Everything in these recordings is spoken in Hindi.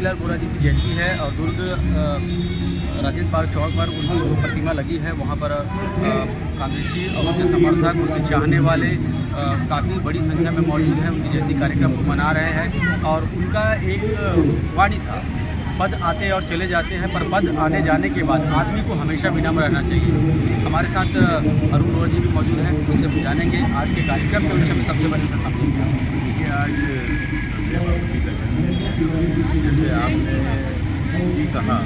मोतीलाल वोरा जी की जयंती है और दुर्ग राजेंद्र पार्क चौक पर उनकी प्रतिमा लगी है। वहाँ पर कांग्रेसी और उनके समर्थक, उनके चाहने वाले काफ़ी बड़ी संख्या में मौजूद हैं। उनकी जयंती कार्यक्रम को मना रहे हैं और उनका एक वाणी था, पद आते और चले जाते हैं पर पद आने जाने के बाद आदमी को हमेशा विनम्र रहना चाहिए। हमारे साथ अरुण वोरा जी भी मौजूद हैं, उनसे हम जानेंगे आज के कार्यक्रम के विषय में सबसे बड़ी समझेंगे। देखिए, आज संजय बाबू जी का जन्मदिन, जैसे आपने भी कहा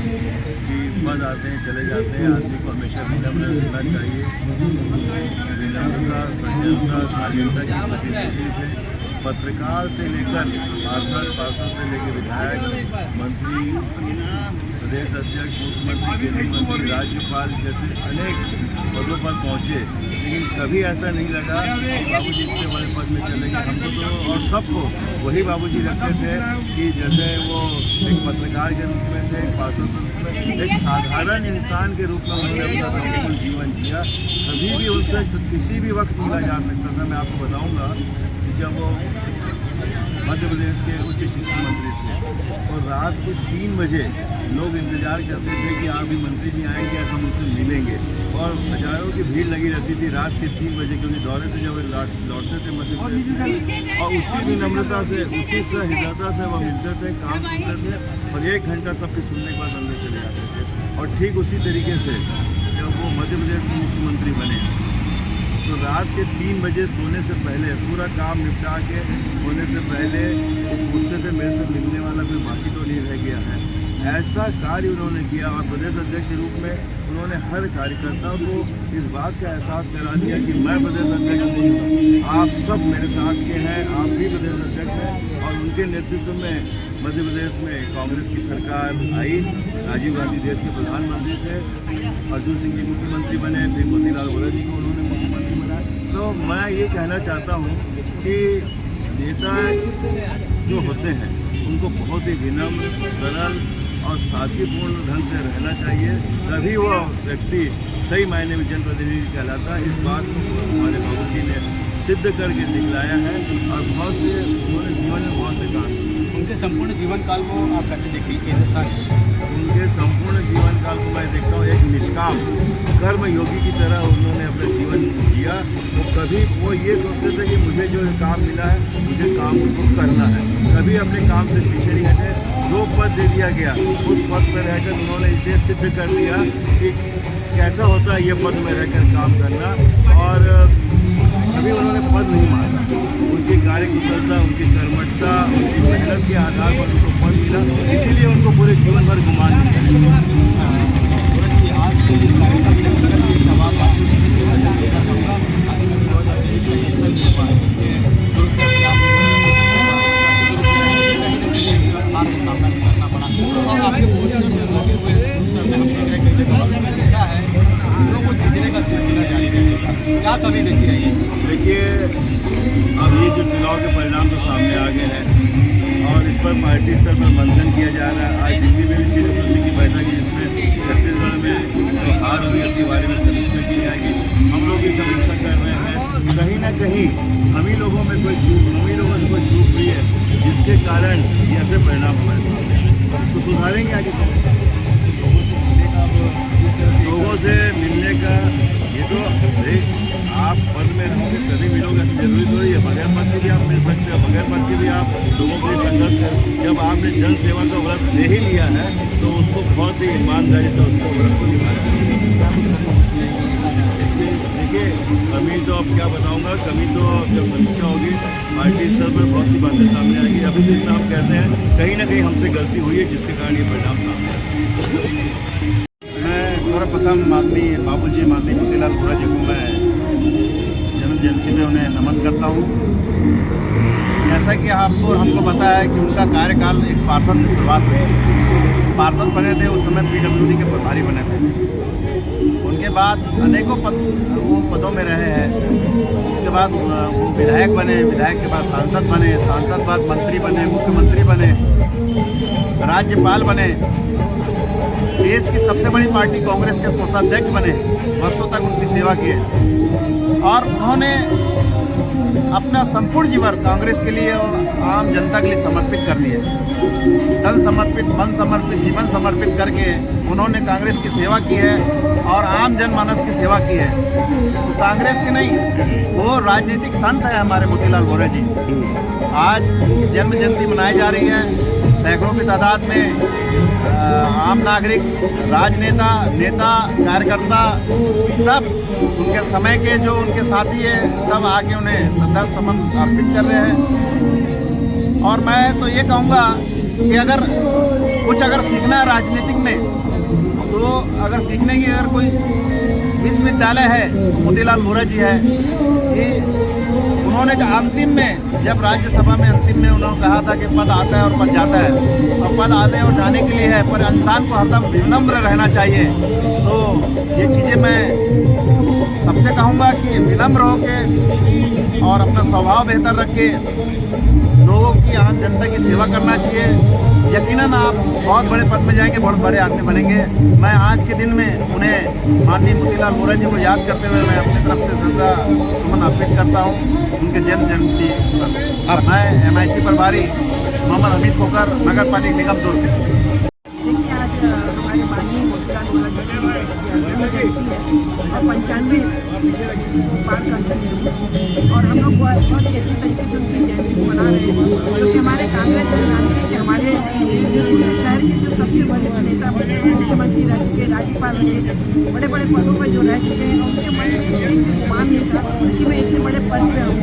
कि पद आते हैं चले जाते हैं, आदमी को हमेशा विनम्र रहना चाहिए। विनम्रता, संयमता, शालीनता की प्रतिनिधि थे। पत्रकार से लेकर पार्षद से लेकर विधायक, मंत्री, प्रदेश अध्यक्ष, मुख्यमंत्री, गृह मंत्री, राज्यपाल जैसे अनेक पदों पर पहुँचे, लेकिन कभी ऐसा नहीं लगा बाबू जी इतने बड़े पद में चलेंगे। हमको तो और सबको वही बाबू जी रखते थे कि जैसे वो एक पत्रकार के रूप में थे, एक पार्षद के रूप में, एक साधारण इंसान के रूप में उन्होंने अपना संपूर्ण जीवन जिया। कभी भी उनसे किसी भी वक्त मिला जा सकता था। मैं आपको बताऊँगा कि जब वो मध्य प्रदेश के उच्च शिक्षा मंत्री थे और रात को 3 बजे लोग इंतजार करते थे कि अभी मंत्री जी आएंगे, हम उनसे मिलेंगे, और हजारों की भीड़ लगी रहती थी रात के 3 बजे, क्योंकि दौरे से जब लौटते थे मध्य प्रदेश में, और उसी विनम्रता से, उसी सहृदयता से वो मिलते थे, काम सुनते थे और 1 घंटा सबके सुनने के बाद अंदर चले जाते थे। और ठीक उसी तरीके से जब वो मध्य प्रदेश के मुख्यमंत्री बने तो रात के 3 बजे सोने से पहले पूरा काम निपटा के सोने से पहले वो पूछते थे मेरे से मिलने वाला कोई बाकी तो नहीं रह गया है। ऐसा कार्य उन्होंने किया और प्रदेश अध्यक्ष के रूप में उन्होंने हर कार्यकर्ता को इस बात का एहसास करा दिया कि मैं प्रदेश अध्यक्ष हूँ, आप सब मेरे साथ के हैं, आप भी प्रदेश अध्यक्ष हैं। और उनके नेतृत्व में मध्य प्रदेश में कांग्रेस की सरकार आई, राजीव गांधी देश के प्रधानमंत्री थे, अर्जुन सिंह जी मुख्यमंत्री बने, फिर मोतीलाल वोरा जी को उन्होंने मुख्यमंत्री बनाया। तो मैं ये कहना चाहता हूँ कि नेता जो होते हैं उनको बहुत ही विनम्र, सरल और सादगीपूर्ण ढंग से रहना चाहिए, तभी वो व्यक्ति सही मायने में जनप्रतिनिधि कहलाता है। इस बात को हमारे बाबू जी ने सिद्ध करके दिखलाया है और बहुत से उन्होंने जीवन में बहुत से काम किए। उनके संपूर्ण जीवन काल को आप कैसे देखिए? उनके संपूर्ण जीवन काल को मैं देखता हूँ एक निष्काम कर्म योगी की तरह उन्होंने अपना जीवन जिया। वो कभी वो ये सोचते थे कि मुझे जो काम मिला है मुझे काम उसको करना है, कभी अपने काम से पीछे नहीं हटे। जो पद दे दिया गया उस पद पर रहकर उन्होंने इसे सिद्ध कर दिया कि कैसा होता है ये पद में रहकर काम करना, और कभी उन्होंने पद नहीं मांगा। उनकी कार्यकुशलता, उनकी कर्मठता, उनकी मेहनत के आधार पर उनको पद मिला, इसीलिए उनको पूरे जीवन भर गुमान क्या कमी बेची रही है? देखिए, अब ये जो चुनाव के परिणाम तो सामने आ गए हैं और इस पर पार्टी स्तर पर मंथन किया जा रहा है। आज दिल्ली में भी CWC की बैठक है जिसमें छत्तीसगढ़ में जो हार हुई उसके बारे में समीक्षा की जाएगी। हम लोग भी समीक्षा कर रहे हैं। कहीं ना कहीं हम ही लोगों से कोई चूक हुई है जिसके कारण ये ऐसे परिणाम हमारे सामने आए। इसको सुधारेंगे आगे। लोगों से मिलने का ये तो आप पद में रहोगे तभी मिलोगे, जरूरी थोड़ी है बगैर पद के भी आप मिल सकते हो, बगैर पद के भी आप लोगों के लिए संघर्ष कर। जब आपने जन सेवा का व्रत ले ही लिया है तो उसको बहुत ही ईमानदारी से उसको व्रत को निभाना। इसलिए देखिए, कमी तो अब क्या बताऊंगा, कमी तो जब समीक्षा होगी पार्टी स्तर पर बहुत सी बातें सामने आएंगी। अभी तो इतना हम कहते हैं कहीं ना कहीं हमसे गलती हुई है जिसके कारण ये परिणाम सामने आए। सर्वप्रथम बाबू जी माननीय मोतीलाल वोरा जी को मैं जन्म जयंती में उन्हें नमन करता हूँ। जैसा कि हमको पता है कि उनका कार्यकाल एक पार्षद से शुरुआत हुई। पार्षद बने थे उस समय PWD के प्रभारी बने थे। उनके बाद अनेकों पदों में रहे हैं। उसके बाद वो विधायक बने, विधायक के बाद सांसद बने, सांसद बाद मंत्री बने, मुख्यमंत्री बने, राज्यपाल बने, देश की सबसे बड़ी पार्टी कांग्रेस के कोषाध्यक्ष बने, वर्षों तक उनकी सेवा की है। और उन्होंने अपना संपूर्ण जीवन कांग्रेस के लिए और आम जनता के लिए समर्पित कर दिए। तन समर्पित, मन समर्पित, जीवन समर्पित करके उन्होंने कांग्रेस की सेवा की है और आम जनमानस की सेवा की है। तो कांग्रेस के नहीं, वो राजनीतिक संत है हमारे मोतीलाल वोरा जी। आज उनकी जन्म जयंती मनाई जा रही है। सैकड़ों की तादाद में आम नागरिक, राजनेता, नेता, कार्यकर्ता सब उनके समय के जो उनके साथी है सब आके उन्हें श्रद्धा सुमन अर्पित कर रहे हैं। और मैं तो ये कहूँगा कि अगर कुछ सीखना है राजनीतिक में, तो अगर सीखने की अगर कोई विश्वविद्यालय है तो मोतीलाल वोरा जी है। कि उन्होंने अंतिम में, जब राज्यसभा में अंतिम में उन्होंने कहा था कि पद आता है और पद जाता है, और पद आने और जाने के लिए है, पर इंसान को हरदम विनम्र रहना चाहिए। तो ये चीज़ें मैं सबसे कहूँगा कि विनम्र होके और अपना स्वभाव बेहतर रख के लोगों की, आम जनता की सेवा करना चाहिए। यकीनन आप बहुत बड़े पद में जाएंगे, बहुत बड़े आदमी बनेंगे। मैं आज के दिन में उन्हें, माननीय मोतीलाल वोरा जी को याद करते हुए मैं अपनी तरफ से श्रद्धा सुमन अर्पित करता हूँ उनके जन्म जयंती पर। मैं MIC प्रभारी मोहम्मद हमीद खोकर, नगर पालिका निगम दुर्ग। देखिए, आज हमारे माननीय मोतीलाल वोरा जी की जन्म जयंती है और 95 पार कर चुके हैं और हम लोग बहुत ही अच्छी तरीके से उनकी जयंती को मना रहे हैं, क्योंकि हमारे कांग्रेस जानते हैं कि हमारे शहर के जो सबसे वरिष्ठ नेता, मुख्यमंत्री रह चुके, राज्यपाल रहे, बड़े बड़े पदों पर जो रह चुके हैं, उनके मन में एक गुमान नहीं था कि मैं इतने बड़े पद पर हूँ।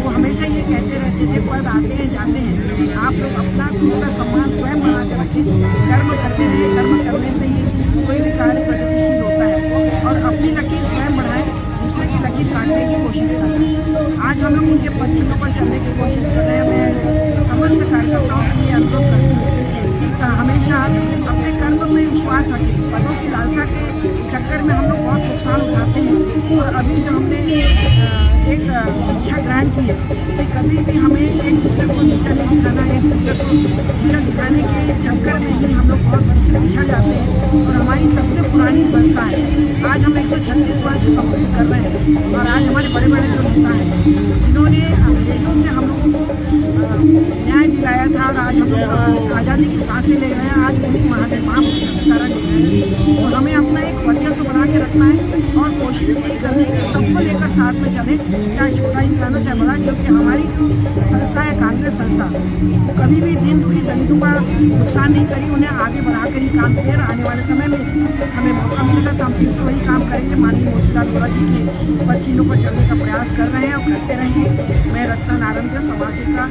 वो हमेशा ये कहते रहते थे, पद आते हैं जाते हैं, आप लोग अपना खुद का सम्मान स्वयं बना के रखें, कर्म करते रहे, कर्म करने से ही कोई भी कार्य प्रगतिशील होता है और अपनी लकीर स्वयं बढ़ाएं, दूसरे की लकीर काटने की कोशिश करें। आज हम लोग उनके पक्षों पर चलने की कोशिश कर रहे हैं। मैं समस्त कार्यकर्ताओं से ये अनुरोध करती हूँ कि हमेशा अपने कर्म में विश्वास रखें। पदों की लालसा के चक्कर में हम लोग बहुत नुकसान उठाते हैं और अभी जो हमने एक शिक्षा ग्रहण की है कि कभी भी हमें एक दूसरे को नीचा नहीं दिखाना है, एक दूसरे को नीचा दिखाने के चक्कर में ही हम लोग बहुत पीछे पीछा जाते हैं। और हमारी सबसे पुरानी संस्था है, आज हम 136 वर्ष कंप्लीट कर रहे हैं और आज हमारे बड़े बड़े जो नेता हैं जिन्होंने अंग्रेजों से हम लोगों को न्याय दिलाया था और आज हम लोग आज़ादी की सांसें ले रहे हैं, आज वही महापुरुषों के कारण ले रहे हैं। तो हमें अपना एक वर्चस्व बना के रखना है और कोशिश यही करनी है कि सबको लेकर साथ में चले, चाहे छोटा इंसान हो चाहे बड़ा, क्योंकि हमारी जो संस्था है कांग्रेस संस्था, वो कभी भी दीन दुखी दलितों का नुकसान नहीं करी, उन्हें आगे बढ़ाकर ही काम किया। आने वाले समय में हमें मौका मिलेगा तो हम फिर से वही काम करेंगे। माननीय मोतीलाल वोरा जी के बच्चियों पर चलने का प्रयास कर रहे हैं और करते रहेंगे। मैं रत्ना नारंग समाज का